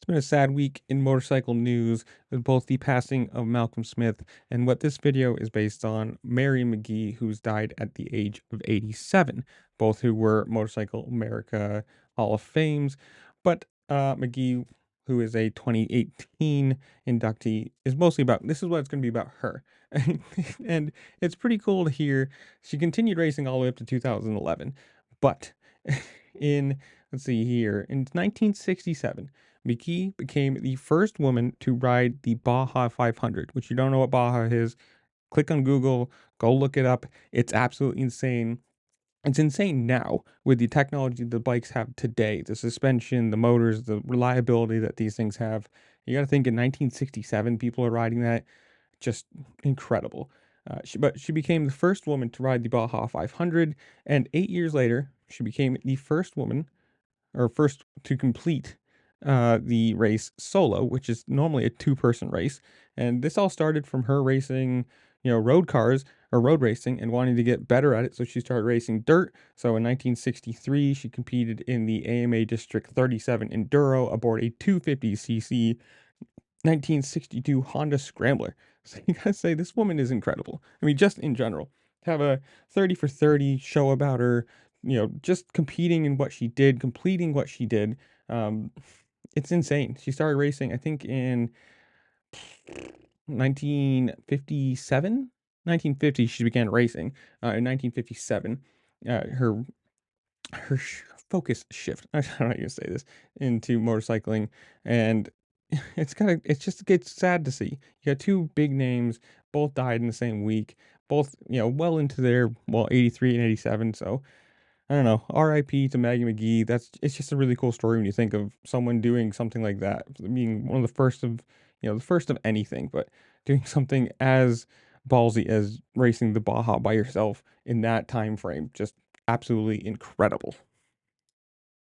been a sad week in motorcycle news with both the passing of Malcolm Smith and what this video is based on Mary McGee, who's died at the age of 87, both who were Motorcycle America Hall of Fames. But McGee, who is a 2018 inductee, is mostly about this is what it's going to be about her. And it's pretty cool to hear she continued racing all the way up to 2011. But in, let's see here, in 1967, McGee became the first woman to ride the Baja 500, which you don't know what Baja is. Click on Google, go look it up. It's absolutely insane. It's insane now with the technology the bikes have today, the suspension, the motors, the reliability that these things have. You got to think in 1967, people are riding that. Just incredible. But she became the first woman to ride the Baja 500, and 8 years later, she became the first woman or first to complete the race solo, which is normally a two-person race. And this all started from her racing, road cars or road racing and wanting to get better at it. So she started racing dirt. So in 1963, she competed in the AMA District 37 Enduro aboard a 250cc 1962 Honda Scrambler. So you gotta say, this woman is incredible. I mean, just in general, to have a 30 for 30 show about her, just competing in what she did, completing what she did. Um, it's insane. She started racing, I think, in 1957, 1950. She began racing. In 1957, her focus shift. I don't know how to say this into motorcycling, and it's sad to see. You got two big names, both died in the same week, both well into their 83 and 87. So I don't know. R.I.P. to Maggie McGee. It's just a really cool story when you think of someone doing something like that, being one of the first of the first of anything, but doing something as ballsy as racing the Baja by yourself in that time frame. Just absolutely incredible.